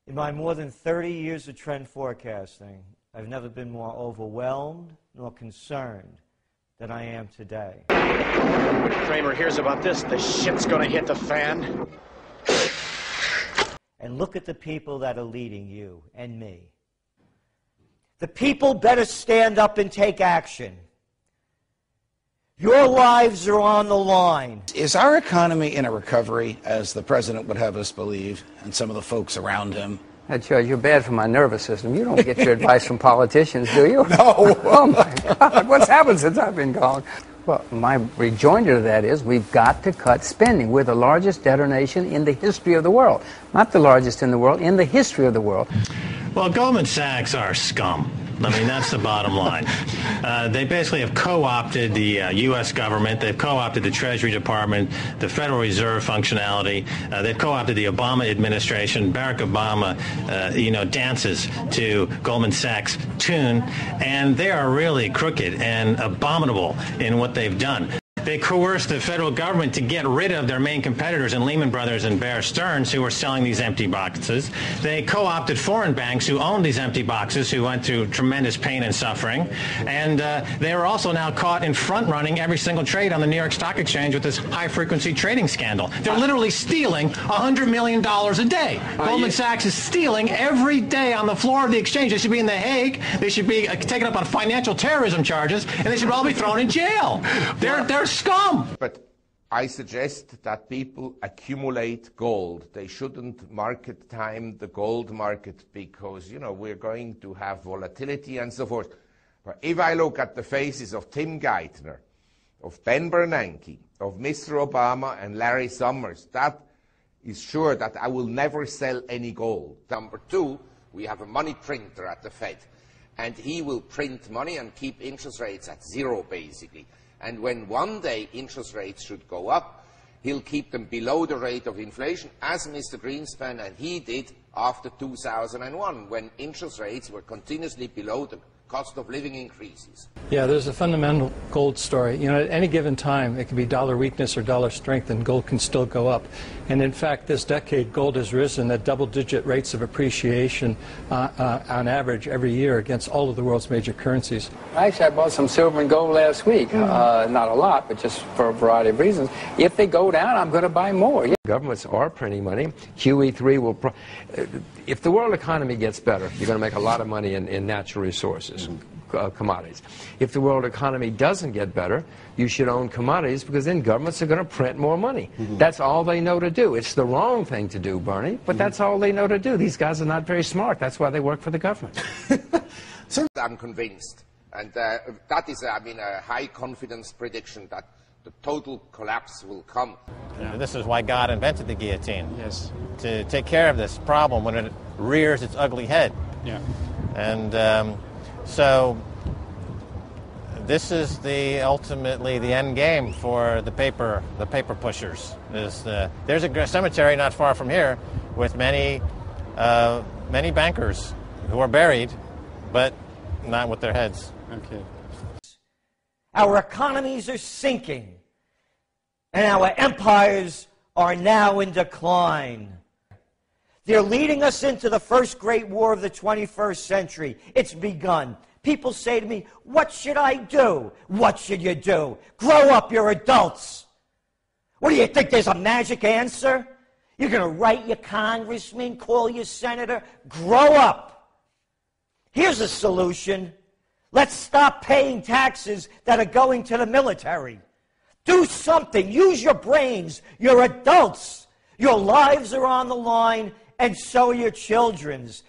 In my more than 30 years of trend forecasting, I've never been more overwhelmed nor concerned than I am today. When Kramer hears about this, the shit's gonna hit the fan. And look at the people that are leading you and me. The people better stand up and take action. Your lives are on the line. Is our economy in a recovery, as the president would have us believe, and some of the folks around him? Judge, you're bad for my nervous system. You don't get your advice from politicians, do you? No. Oh, my God. What's happened since I've been gone? Well, my rejoinder to that is we've got to cut spending. We're the largest debtor nation in the history of the world. Not the largest in the world, in the history of the world. Well, Goldman Sachs are scum. I mean, that's the bottom line. They basically have co-opted the U.S. government. They've co-opted the Treasury Department, the Federal Reserve functionality. They've co-opted the Obama administration. Barack Obama, dances to Goldman Sachs' tune, and they are really crooked and abominable in what they've done. They coerced the federal government to get rid of their main competitors in Lehman Brothers and Bear Stearns, who were selling these empty boxes. They co-opted foreign banks who owned these empty boxes, who went through tremendous pain and suffering. And they are also now caught in front-running every single trade on the New York Stock Exchange with this high-frequency trading scandal. They're literally stealing $100 million a day. Goldman Sachs is stealing every day on the floor of the exchange. They should be in The Hague. They should be taken up on financial terrorism charges, and they should all be thrown in jail. They're scum. But I suggest that people accumulate gold. They shouldn't market time the gold market because, we're going to have volatility and so forth. But if I look at the faces of Tim Geithner, of Ben Bernanke, of Mr. Obama and Larry Summers, that is sure that I will never sell any gold. Number two, we have a money printer at the Fed, and he will print money and keep interest rates at zero, basically. And when one day interest rates should go up, he'll keep them below the rate of inflation, as Mr. Greenspan and he did after 2001, when interest rates were continuously below the cost of living increases. Yeah, there's a fundamental gold story. At any given time, it can be dollar weakness or dollar strength, and gold can still go up. And in fact, this decade, gold has risen at double-digit rates of appreciation on average every year against all of the world's major currencies. Actually, I bought some silver and gold last week. Not a lot, but just for a variety of reasons. If they go down, I'm going to buy more. Yeah. Governments are printing money. QE3 will... if the world economy gets better, you're going to make a lot of money in natural resources, commodities. If the world economy doesn't get better, you should own commodities, because then governments are going to print more money. That's all they know to do. It's the wrong thing to do, Bernie, but that's all they know to do. These guys are not very smart. That's why they work for the government. I'm convinced, and that is, a high confidence prediction that the total collapse will come. Yeah. This is why God invented the guillotine. Yes. To take care of this problem when it rears its ugly head. Yeah. And so this is ultimately the end game for the paper pushers. There's a cemetery not far from here with many bankers who are buried, but not with their heads. Okay. Our economies are sinking, and our empires are now in decline. They're leading us into the first great war of the 21st century. It's begun. People say to me, what should I do? What should you do? Grow up, you're adults. What do you think, there's a magic answer? You're going to write your congressman, call your senator? Grow up. Here's a solution. Let's stop paying taxes that are going to the military. Do something. Use your brains. You're adults. Your lives are on the line, and so are your children's.